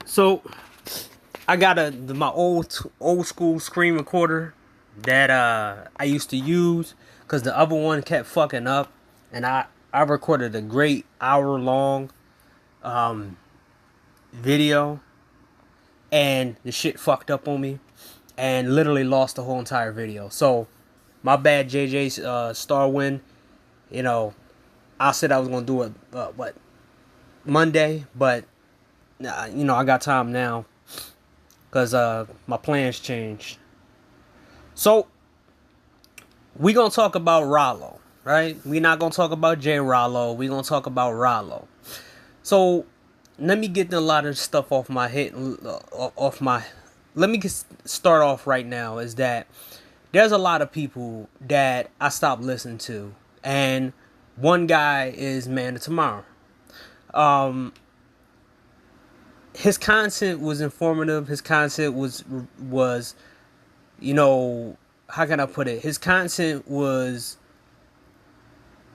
So I got my old school screen recorder that I used to use because the other one kept fucking up, and I recorded a great hour-long um video, and the shit fucked up on me, and literally lost the whole entire video. So my bad, JJ Starwin. You know, I said I was gonna do it Monday, but I got time now because my plans changed. So we gonna talk about Ralo, right? We not gonna talk about J Ralo. We gonna talk about Ralo. So let me get a lot of stuff off my head. Off my. Let me start off right now. Is that there's a lot of people that I stopped listening to, and one guy is Man of Tomorrow. Um, his content was informative. His content was how can I put it? His content was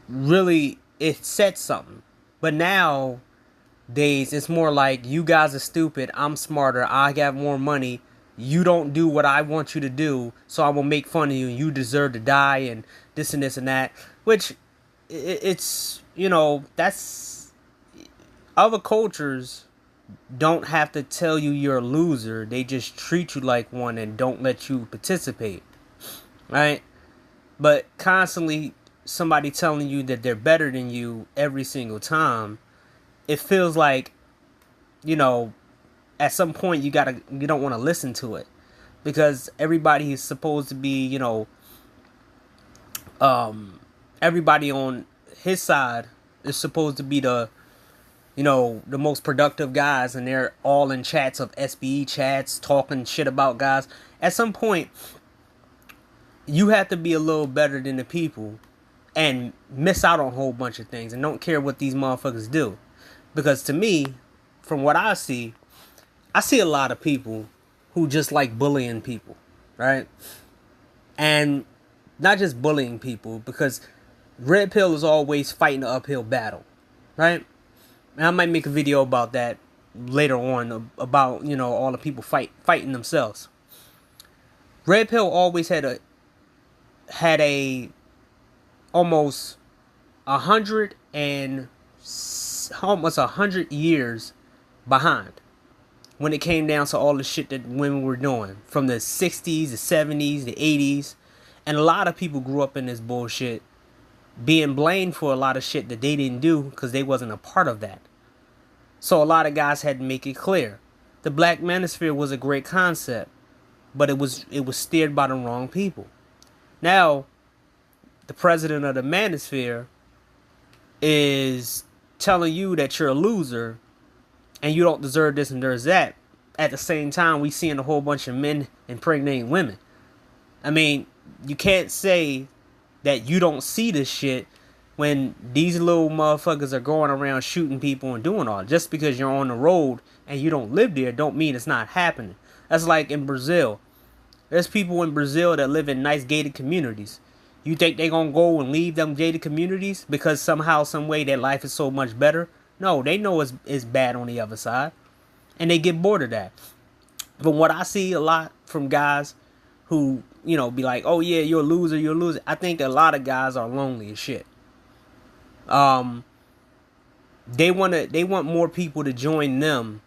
really, it said something. But nowadays it's more like, you guys are stupid, I'm smarter, I got more money, you don't do what I want you to do, so I will make fun of you, and you deserve to die, and this and this and that. Which it's that's, other cultures don't have to tell you you're a loser. They just treat you like one and don't let you participate, right? But constantly somebody telling you that they're better than you every single time, it feels like, at some point you don't want to listen to it, because everybody is supposed to be, everybody on his side is supposed to be the most productive guys, and they're all in chats of SBE chats talking shit about guys. At some point, you have to be a little better than the people and miss out on a whole bunch of things and don't care what these motherfuckers do. Because to me, from what I see a lot of people who just like bullying people, right? And not just bullying people, because Red Pill is always fighting an uphill battle, right? And I might make a video about that later on, about, all the people fighting themselves. Red Pill always had a almost 100 years behind when it came down to all the shit that women were doing from the 60s, the 70s, the 80s. And a lot of people grew up in this bullshit, being blamed for a lot of shit that they didn't do because they wasn't a part of that. So a lot of guys had to make it clear. The black manosphere was a great concept, but it was steered by the wrong people. Now, the president of the manosphere is telling you that you're a loser and you don't deserve this and there's that. At the same time, we seeing a whole bunch of men impregnating women. I mean, you can't say that you don't see this shit when these little motherfuckers are going around shooting people and doing all. Just because you're on the road and you don't live there don't mean it's not happening. That's like in Brazil. There's people in Brazil that live in nice gated communities. You think they gonna go and leave them gated communities because somehow, some way, their life is so much better? No, they know it's bad on the other side, and they get bored of that. But what I see a lot from guys who, be like, oh yeah, you're a loser, you're a loser. I think a lot of guys are lonely as shit. They want more people to join them,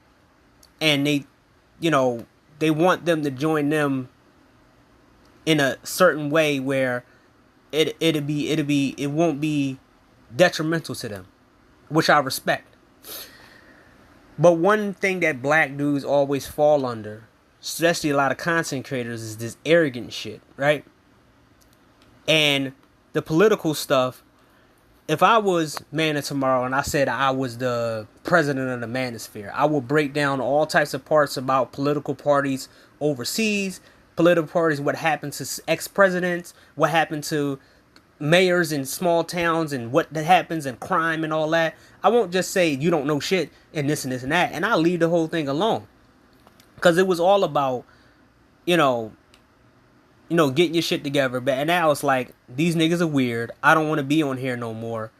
and they want them to join them in a certain way where it won't be detrimental to them, which I respect. But one thing that black dudes always fall under, especially a lot of content creators, is this arrogant shit, right? And the political stuff. If I was Man of Tomorrow and I said I was the president of the manosphere, I would break down all types of parts about political parties overseas, political parties, what happened to ex-presidents, what happened to mayors in small towns, and what that happens, and crime and all that. I won't just say you don't know shit and this and this and that, and I'll leave the whole thing alone. Because it was all about, getting your shit together. But now it's like, these niggas are weird. I don't want to be on here no more.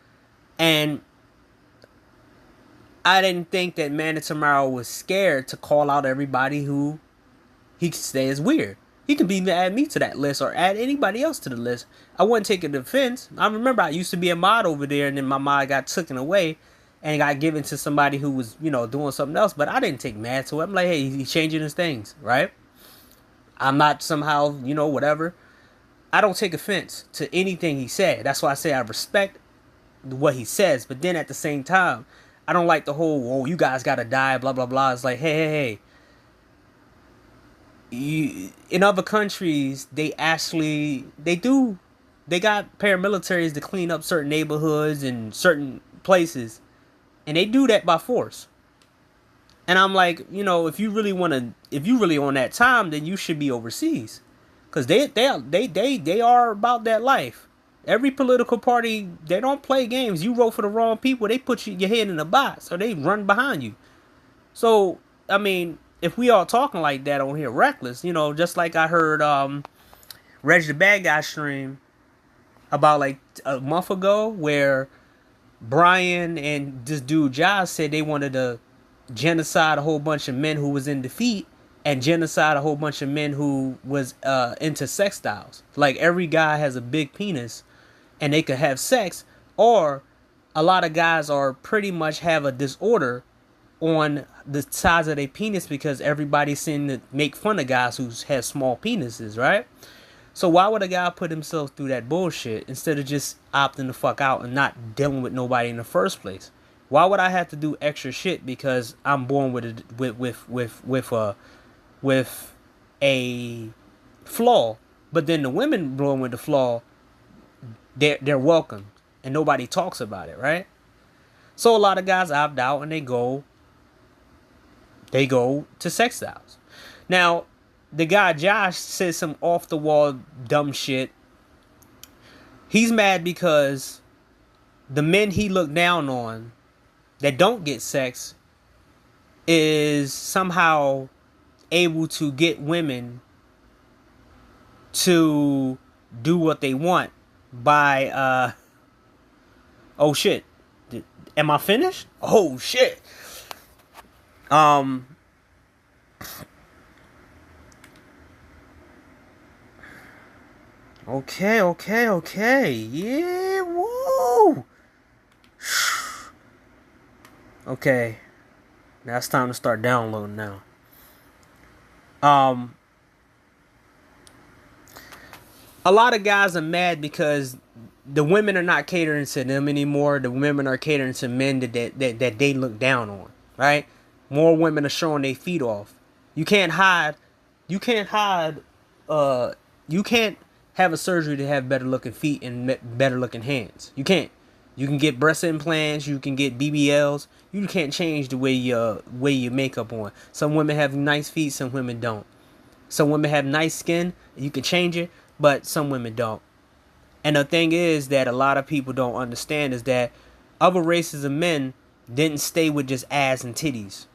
And I didn't think that Man of Tomorrow was scared to call out everybody who he says weird. He can be add me to that list or add anybody else to the list. I wouldn't take an offense. I remember I used to be a mod over there, and then my mod got taken away and got given to somebody who was, doing something else. But I didn't take mad to it. I'm like, hey, he's changing his things, right? I'm not somehow, whatever. I don't take offense to anything he said. That's why I say I respect what he says. But then at the same time, I don't like the whole, oh, you guys gotta die, blah, blah, blah. It's like, hey. In other countries, they got paramilitaries to clean up certain neighborhoods and certain places. And they do that by force. And I'm like, if you really on that time, then you should be overseas, because they are about that life. Every political party, they don't play games. You vote for the wrong people, they put your head in a box or they run behind you. So I mean, if we all talking like that on here, reckless, just like I heard Reg the Bad Guy stream about like a month ago, where Brian and this dude Josh said they wanted to genocide a whole bunch of men who was in defeat and genocide a whole bunch of men who was into sex styles. Like every guy has a big penis and they could have sex, or a lot of guys are pretty much have a disorder on the size of their penis because everybody seems to make fun of guys who have small penises, right? So why would a guy put himself through that bullshit instead of just opting the fuck out and not dealing with nobody in the first place? Why would I have to do extra shit because I'm born with a flaw, but then the women born with the flaw, they're welcome and nobody talks about it, right? So a lot of guys opt out and they go to sex styles. Now, the guy Josh says some off the wall dumb shit. He's mad because the men he looked down on that don't get sex is somehow able to get women to do what they want by oh shit. Am I finished? Oh shit. Okay. Yeah, woo. Okay. Now it's time to start downloading now. A lot of guys are mad because the women are not catering to them anymore. The women are catering to men that they look down on, right? More women are showing their feet off. You can't hide. You can't have a surgery to have better looking feet and better looking hands. You can't. You can get breast implants. You can get BBLs. You can't change the way your makeup on. Some women have nice feet. Some women don't. Some women have nice skin. You can change it, but some women don't. And the thing is that a lot of people don't understand is that other races of men didn't stay with just ass and titties.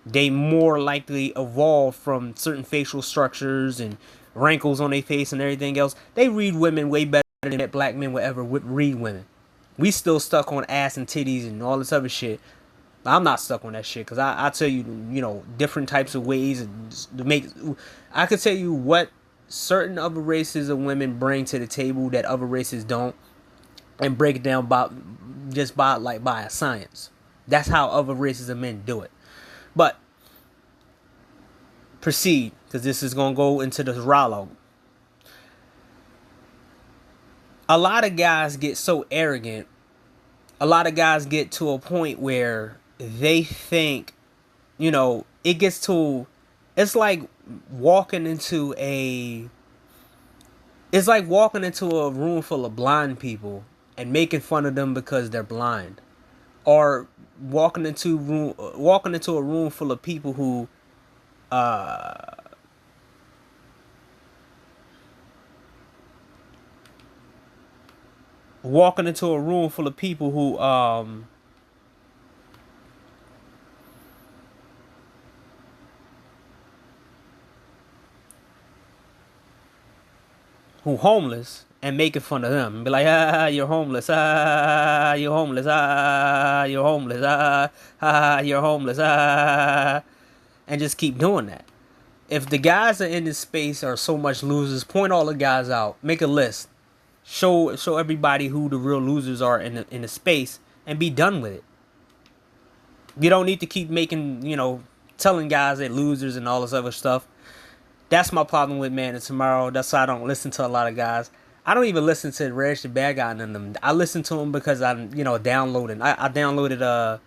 They more likely evolved from certain facial structures and wrinkles on their face and everything else. They read women way better than that black men would ever read women. We still stuck on ass and titties and all this other shit. I'm not stuck on that shit because I tell you, different types of ways to make. I could tell you what certain other races of women bring to the table that other races don't, and break it down by a science. That's how other races of men do it. But proceed, because this is gonna go into the Ralo. A lot of guys get so arrogant. A lot of guys get to a point where they think, it gets to. It's like walking into a room full of blind people and making fun of them because they're blind, or walking into a room full of people who who homeless and making fun of them. Be like, you're homeless, you're homeless, you're homeless, you're homeless, and just keep doing that. If the guys that are in this space are so much losers, point all the guys out, make a list, show everybody who the real losers are in the space, and be done with it. You don't need to keep making, telling guys they're losers and all this other stuff. That's my problem with Man of Tomorrow. That's why I don't listen to a lot of guys. I don't even listen to Reg the Bad Guy and them. I listen to them because I'm, downloading. I downloaded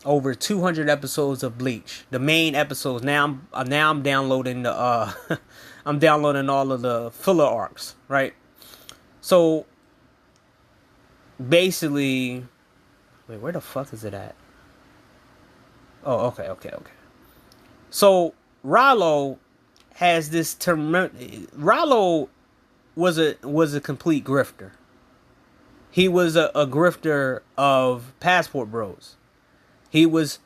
over 200 episodes of Bleach, the main episodes. Now I'm downloading the I'm downloading all of the filler arcs, right? So basically, wait, where the fuck is it at? Oh, okay. So Ralo has this term. Ralo was a complete grifter. He was a grifter of Passport Bros. He was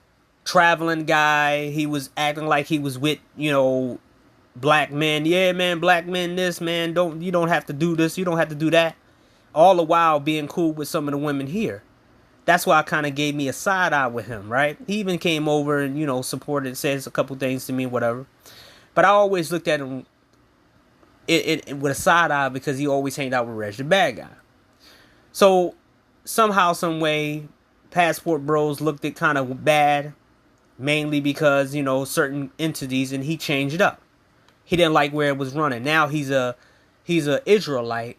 traveling guy. He was acting like he was with, black men. Yeah, man, black men this, man. You don't have to do this. You don't have to do that. All the while being cool with some of the women here. That's why it kind of gave me a side eye with him, right? He even came over and, supported, says a couple things to me, whatever. But I always looked at him with a side eye because he always hanged out with Reg the Bad Guy. So somehow, some way, Passport Bros looked at kind of bad, mainly because, certain entities, and he changed up. He didn't like where it was running. Now he's a Israelite,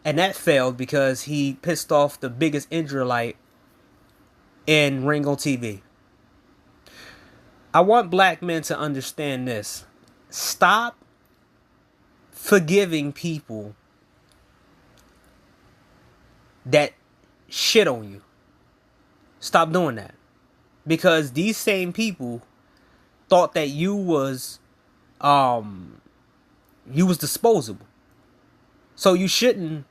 and that failed because he pissed off the biggest Israelite in Ring on TV. I want black men to understand this. Stop forgiving people that shit on you. Stop doing that. Because these same people thought that you was disposable. So you shouldn't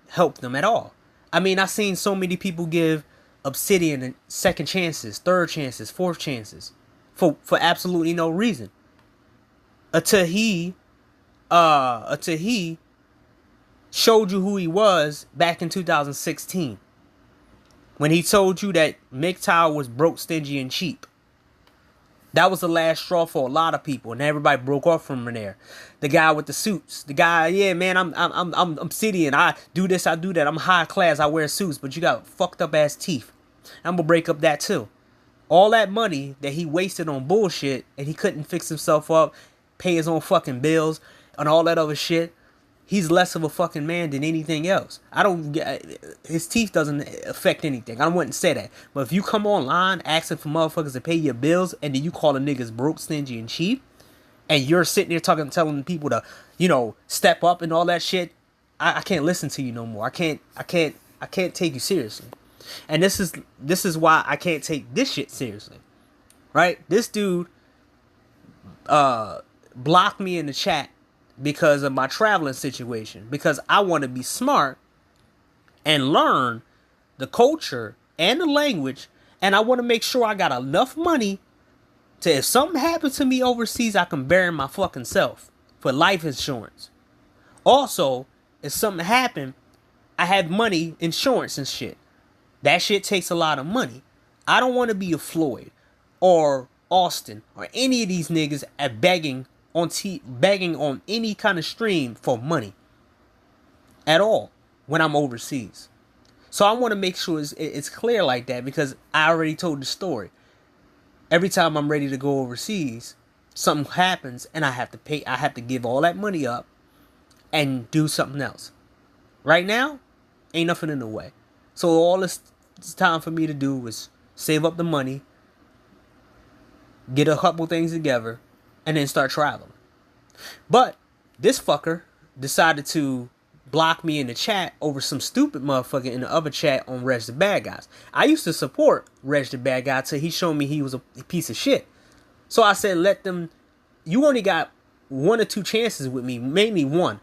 help them at all. I mean, I've seen so many people give Obsidian second chances, third chances, fourth chances for absolutely no reason. Until he showed you who he was back in 2016. When he told you that MGTOW was broke, stingy, and cheap. That was the last straw for a lot of people, and everybody broke off from there. The guy with the suits, the guy, yeah, man, I'm Obsidian. I do this, I do that. I'm high class. I wear suits, but you got fucked up ass teeth. I'm gonna break up that too. All that money that he wasted on bullshit, and he couldn't fix himself up, pay his own fucking bills, and all that other shit. He's less of a fucking man than anything else. His teeth doesn't affect anything. I wouldn't say that. But if you come online asking for motherfuckers to pay your bills, and then you call the niggas broke, stingy, and cheap, and you're sitting there telling people to, step up and all that shit, I can't listen to you no more. I can't take you seriously. And this is why I can't take this shit seriously. Right? This dude blocked me in the chat because of my traveling situation. Because I want to be smart and learn the culture and the language. And I want to make sure I got enough money to, if something happens to me overseas, I can bury my fucking self for life insurance. Also, if something happened, I had money, insurance and shit. That shit takes a lot of money. I don't want to be a Floyd or Austin or any of these niggas at begging on any kind of stream for money at all when I'm overseas. So I want to make sure it's clear like that, because I already told the story. Every time I'm ready to go overseas, something happens and I have to pay. I have to give all that money up and do something else. Right now, ain't nothing in the way. So all it's time for me to do is save up the money, get a couple things together, and then start traveling. But this fucker decided to block me in the chat over some stupid motherfucker in the other chat on Reg the Bad Guys. I used to support Reg the Bad Guy till he showed me he was a piece of shit. So I said, let them. You only got one or two chances with me, mainly one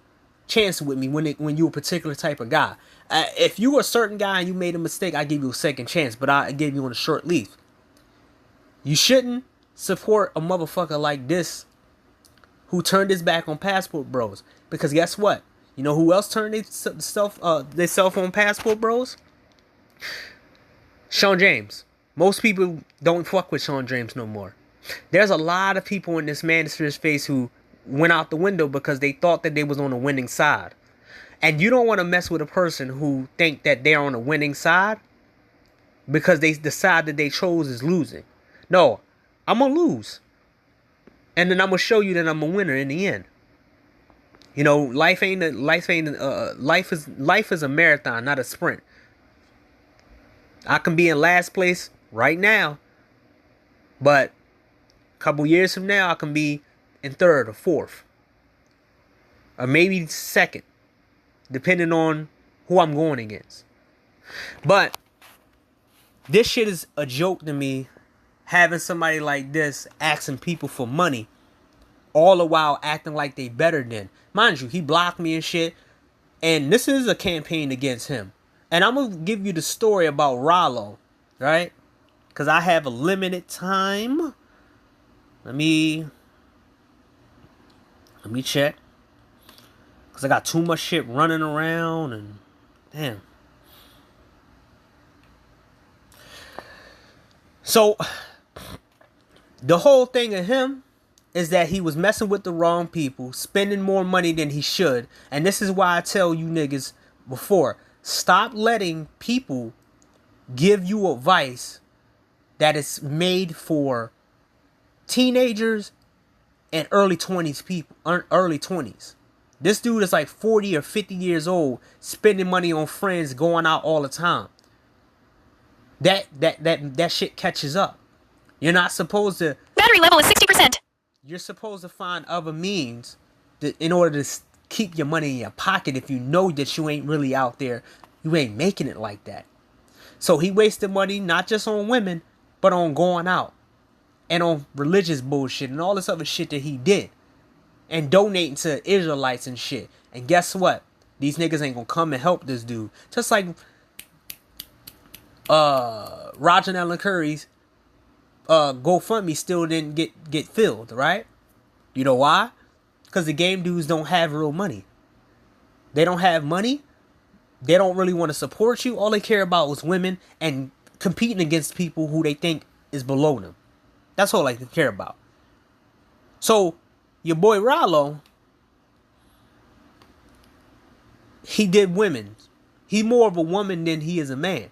chance with me when you're a particular type of guy. If you were a certain guy and you made a mistake, I give you a second chance, but I gave you on a short leash. You shouldn't support a motherfucker like this who turned his back on Passport Bros. Because guess what? You know who else turned their cell phone passport bros? Sean James. Most people don't fuck with Sean James no more. There's a lot of people in this manosphere space who went out the window because they thought that they was on the winning side. And you don't want to mess with a person who think that they're on the winning side because the side that they chose is losing. No, I'm going to lose. And then I'm going to show you that I'm a winner in the end. You know, life is a marathon, not a sprint. I can be in last place right now, but a couple years from now I can be in third or fourth, or maybe second, depending on who I'm going against. But this shit is a joke to me, having somebody like this asking people for money, all the while acting like they better than. Mind you, he blocked me and shit, and this is a campaign against him. And I'm going to give you the story about Ralo, right? Because I have a limited time. Let me check. Because I got too much shit running around and damn. So, the whole thing of him is that he was messing with the wrong people, spending more money than he should. And this is why I tell you niggas before, stop letting people give you advice that is made for teenagers and early 20s people, early 20s. This dude is like 40 or 50 years old, spending money on friends, going out all the time. That shit catches up. You're not supposed to... Battery level is 60%. You're supposed to find other means in order to keep your money in your pocket if you know that you ain't really out there. You ain't making it like that. So he wasted money not just on women, but on going out. And on religious bullshit and all this other shit that he did. And donating to Israelites and shit. And guess what? These niggas ain't gonna come and help this dude. Just like Roger and Ellen Curry's GoFundMe still didn't get filled, right? You know why? Because the game dudes don't have real money. They don't have money. They don't really want to support you. All they care about is women and competing against people who they think is below them. That's all they care about. So, your boy Ralo, he did women. He more of a woman than he is a man.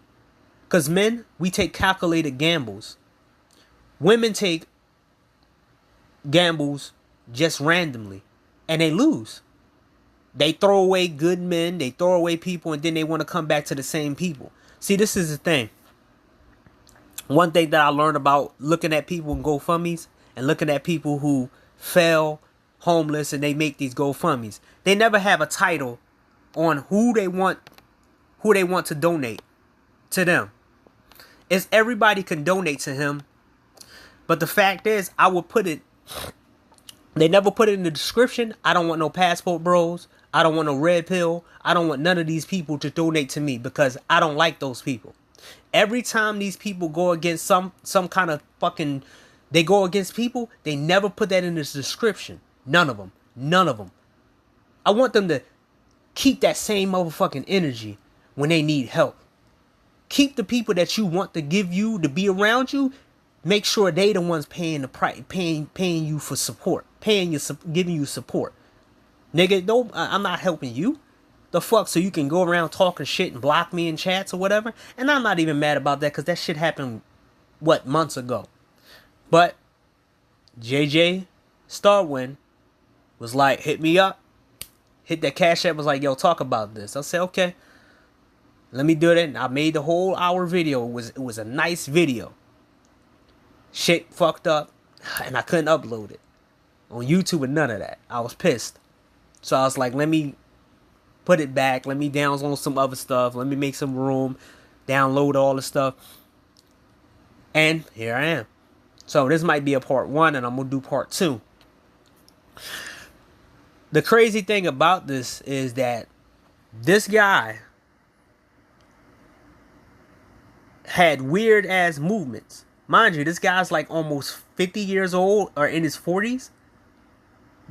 Because men, we take calculated gambles. Women take gambles just randomly. And they lose. They throw away good men. They throw away people. And then they want to come back to the same people. See, this is the thing. One thing that I learned about looking at people in GoFundMes. And looking at people who fell homeless. And they make these GoFundMes. They never have a title on who they want to donate to them. It's everybody can donate to him. But the fact is, I would put it... They never put it in the description. I don't want no passport bros. I don't want no red pill. I don't want none of these people to donate to me because I don't like those people. Every time these people go against some kind of fucking... They go against people, they never put that in the description. None of them. None of them. I want them to keep that same motherfucking energy when they need help. Keep the people that you want to give you, to be around you. Make sure they the ones paying the price, paying you for support, giving you support. Nigga, don't. I'm not helping you. The fuck, so you can go around talking shit and block me in chats or whatever. And I'm not even mad about that because that shit happened, months ago. But JJ Starwin was like, hit me up, hit that Cash App, was like, yo, talk about this. I said, okay, let me do it. And I made the whole hour video. It was a nice video. Shit fucked up, and I couldn't upload it on YouTube and none of that. I was pissed. So I was like, let me put it back. Let me download some other stuff. Let me make some room, download all the stuff. And here I am. So this might be a part 1, and I'm going to do part 2. The crazy thing about this is that this guy had weird ass movements. Mind you, this guy's like almost 50 years old or in his 40s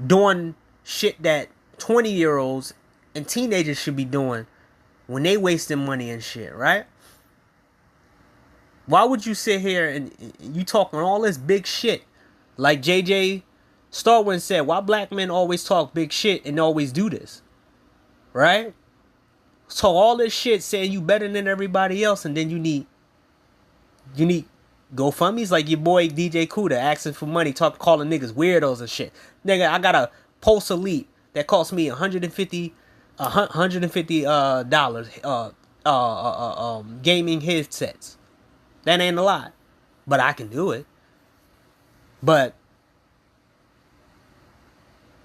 doing shit that 20-year-olds and teenagers should be doing when they wasting money and shit, right? Why would you sit here and you talking all this big shit? Like JJ Starwin said, why black men always talk big shit and always do this? Right? So all this shit saying you better than everybody else, and then you need GoFundMe's like your boy DJ Kuda asking for money, calling niggas weirdos and shit. Nigga, I got a Pulse Elite that cost me $150 gaming headsets. That ain't a lot, but I can do it. But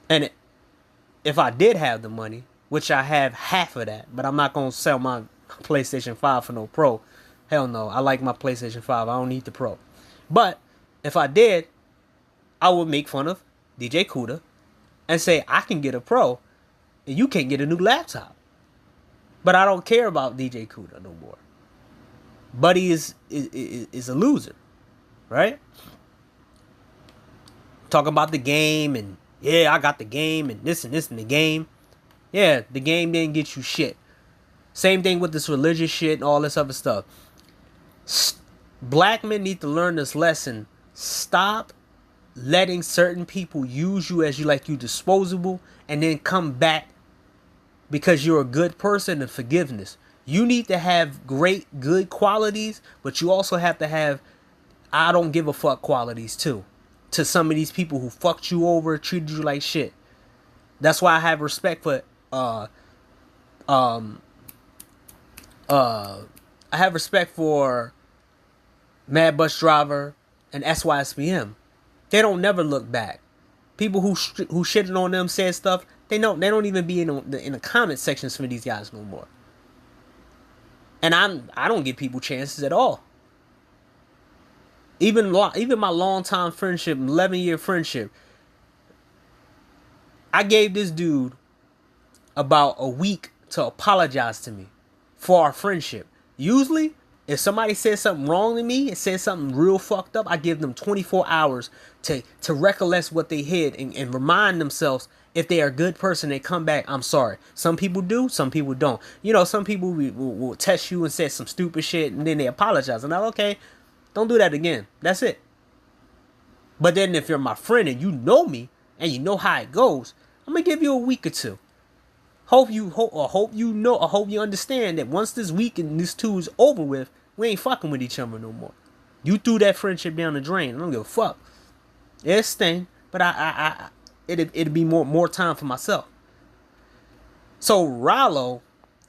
if I did have the money, which I have half of that, but I'm not gonna sell my PlayStation 5 for no Pro. Hell no, I like my PlayStation 5. I don't need the Pro. But if I did, I would make fun of DJ Kuda and say I can get a Pro and you can't get a new laptop. But I don't care about DJ Kuda no more. Buddy is a loser, right? Talking about the game and yeah, I got the game and this and the game. Yeah, the game didn't get you shit. Same thing with this religious shit and all this other stuff. Black men need to learn this lesson. Stop letting certain people use you as you disposable and then come back because you're a good person and forgiveness. You need to have good qualities, but you also have to have I don't give a fuck qualities too. To some of these people who fucked you over, treated you like shit. That's why I have respect for I have respect for Mad Bus Driver and SYSBM. They don't never look back. People who shitted on them, said stuff, they don't even be in the comment sections for these guys no more. And I don't give people chances at all. Even my long-time friendship, 11-year friendship, I gave this dude about a week to apologize to me for our friendship. Usually, if somebody says something wrong to me and says something real fucked up, I give them 24 hours to recollect what they did and remind themselves if they are a good person, they come back, I'm sorry. Some people do, some people don't. You know, some people will test you and say some stupid shit and then they apologize. And I'm okay, don't do that again. That's it. But then if you're my friend and you know me and you know how it goes, I'm going to give you a week or two. Hope you understand that once this week and this 2 is over with, we ain't fucking with each other no more. You threw that friendship down the drain. I don't give a fuck. It's sting, but it'd be more time for myself. So Ralo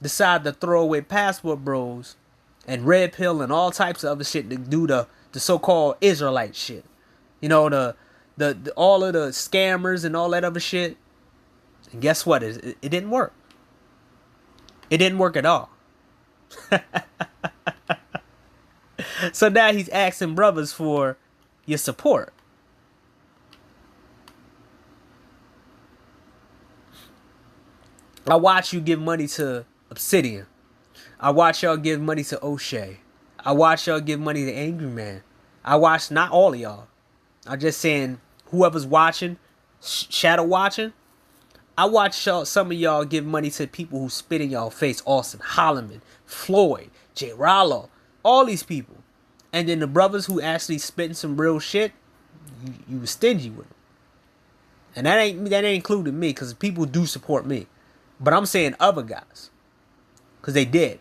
decided to throw away Passport Bros and Red Pill and all types of other shit to do the so-called Israelite shit. You know, the all of the scammers and all that other shit. And guess what? It didn't work. It didn't work at all. So now he's asking brothers for your support. I watch you give money to Obsidian. I watch y'all give money to O'Shea. I watch y'all give money to Angry Man. I watch not all of y'all. I'm just saying whoever's watching, shadow watching. I watch some of y'all give money to people who spit in y'all face. Austin Holloman, Floyd, J. Ralo, all these people. And then the brothers who actually spitting some real shit, you were stingy with them. And that ain't including me, because people do support me. But I'm saying other guys. Because they did.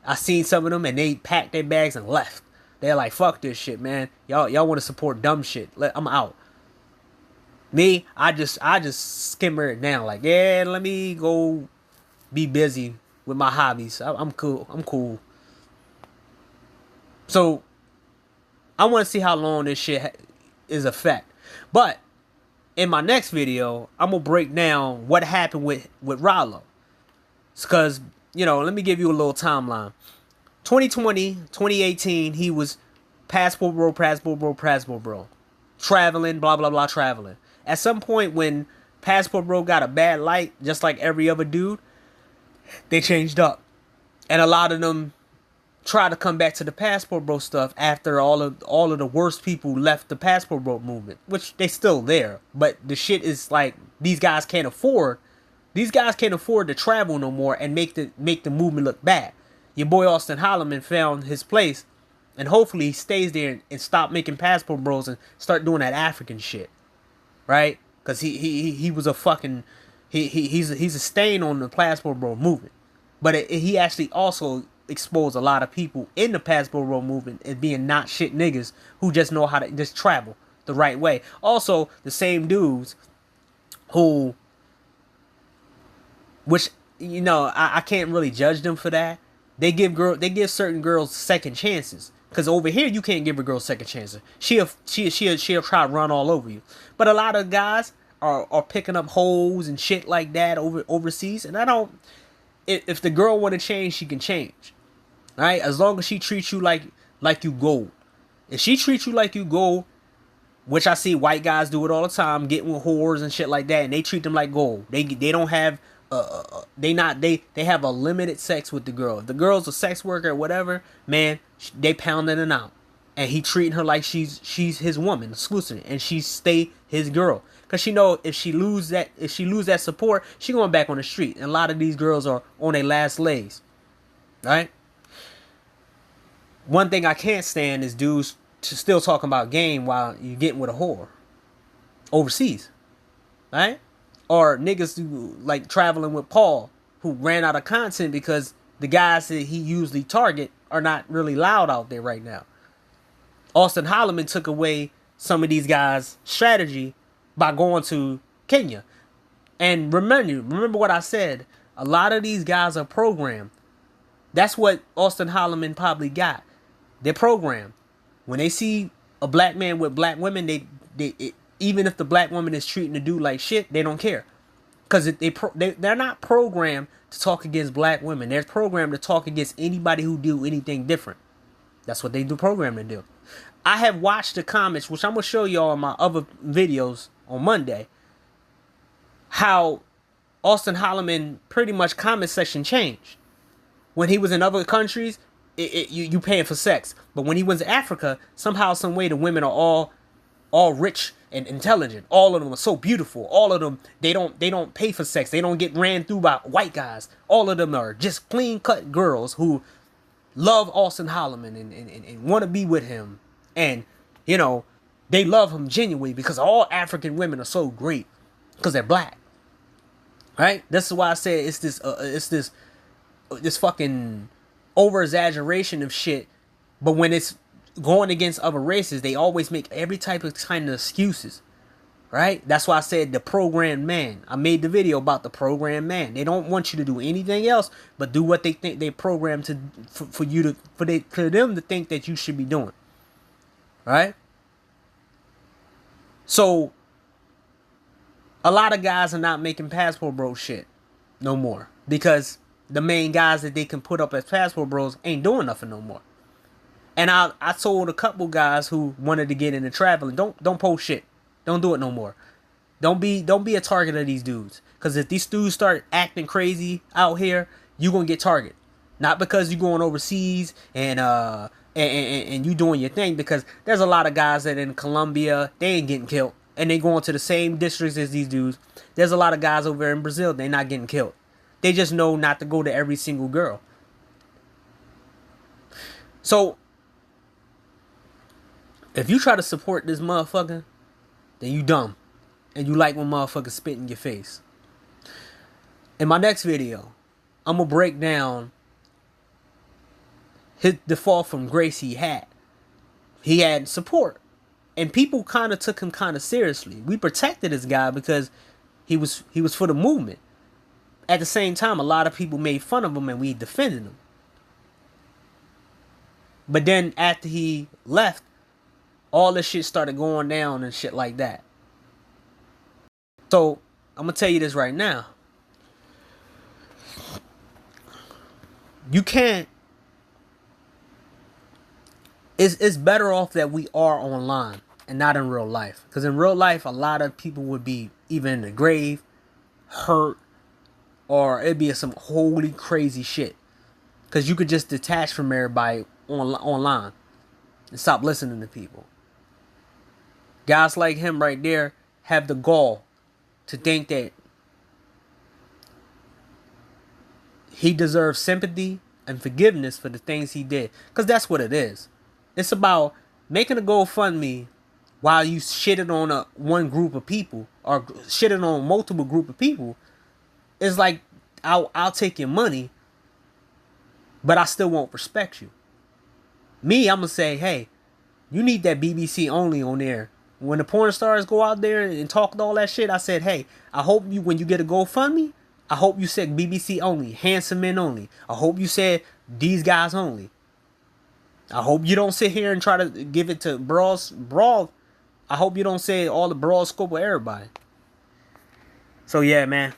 I seen some of them and they packed their bags and left. They're like, fuck this shit, man. Y'all want to support dumb shit. I'm out. Me, I just skimmer it down. Like, yeah, let me go be busy with my hobbies. I'm cool. So, I want to see how long this shit is a fact. But, in my next video, I'm going to break down what happened with Ralo. Because, let me give you a little timeline. 2020, 2018, he was passport bro. Traveling, blah, blah, blah, traveling. At some point when Passport Bro got a bad light, just like every other dude, they changed up. And a lot of them tried to come back to the Passport Bro stuff after all of the worst people left the Passport Bro movement, which they still there. But the shit is like, these guys can't afford These guys can't afford to travel no more and make the movement look bad. Your boy Austin Holloman found his place, and hopefully he stays there and stop making passport bros and start doing that African shit, right? Because he was a fucking he's a stain on the passport bro movement, but he actually also exposed a lot of people in the passport bro movement as being not shit niggas who just know how to just travel the right way. Also, the same dudes who, which I can't really judge them for that. They give certain girls second chances. Cause over here you can't give a girl second chances. She'll try to run all over you. But a lot of guys are picking up hoes and shit like that overseas. And I don't. If the girl want to change, she can change. All right, as long as she treats you like you gold. If she treats you like you gold, which I see white guys do it all the time, getting with whores and shit like that, and they treat them like gold. They don't have they have a limited sex with the girl. If the girl's a sex worker or whatever, man, they pounding it out, and he treating her like she's his woman exclusively, and she stay his girl. Cause she know if she lose that support, she going back on the street. And a lot of these girls are on their last legs, right? One thing I can't stand is dudes still talking about game while you getting with a whore overseas, right? Or niggas who like traveling with Paul, who ran out of content because the guys that he usually target are not really loud out there right now. Austin Holloman took away some of these guys' strategy by going to Kenya. And remember what I said. A lot of these guys are programmed. That's what Austin Holloman probably got. They're programmed. When they see a black man with black women, even if the black woman is treating the dude like shit, they don't care. Because they're not programmed to talk against black women. They're programmed to talk against anybody who do anything different. That's what they do programmed to do. I have watched the comments, which I'm going to show y'all in my other videos on Monday, how Austin Holloman pretty much comment section changed. When he was in other countries, you paying for sex. But when he was in Africa, somehow, some way, the women are all rich and intelligent. All of them are so beautiful. All of them, they don't pay for sex. They don't get ran through by white guys. All of them are just clean cut girls who love Austin Holloman and want to be with him. And, they love him genuinely because all African women are so great because they're black. Right? That's why I say it's this fucking over exaggeration of shit. But when it's going against other races, they always make every type of kind of excuses. Right? That's why I said the programmed man. I made the video about the programmed man. They don't want you to do anything else but do what they think they programmed for them to think that you should be doing. Right? So a lot of guys are not making passport bro shit no more because the main guys that they can put up as passport bros ain't doing nothing no more. And I told a couple guys who wanted to get into traveling, don't post shit. Don't do it no more. Don't be a target of these dudes. Because if these dudes start acting crazy out here, you gonna get targeted. Not because you going overseas and you doing your thing, because there's a lot of guys that in Colombia, they ain't getting killed. And they going to the same districts as these dudes. There's a lot of guys over in Brazil, they not getting killed. They just know not to go to every single girl. So, if you try to support this motherfucker, then you dumb. And you like when motherfuckers spit in your face. In my next video, I'm going to break down the fall from grace he had. He had support. And people kind of took him kind of seriously. We protected this guy because he was for the movement. At the same time, a lot of people made fun of him and we defended him. But then after he left, all this shit started going down and shit like that. So, I'm going to tell you this right now. You can't. It's better off that we are online and not in real life. Because in real life, a lot of people would be either in the grave, hurt, or it'd be some holy crazy shit. Because you could just detach from everybody online and stop listening to people. Guys like him right there have the gall to think that he deserves sympathy and forgiveness for the things he did. Because that's what it is. It's about making a GoFundMe while you shitted on one group of people or shitting on multiple group of people. It's like, I'll take your money, but I still won't respect you. Me, I'm going to say, hey, you need that BBC only on there. When the porn stars go out there and talk all that shit, I said, hey, I hope you, when you get a GoFundMe, I hope you said BBC only, handsome men only. I hope you said these guys only. I hope you don't sit here and try to give it to broad. I hope you don't say all the broad scope of everybody. So yeah, man.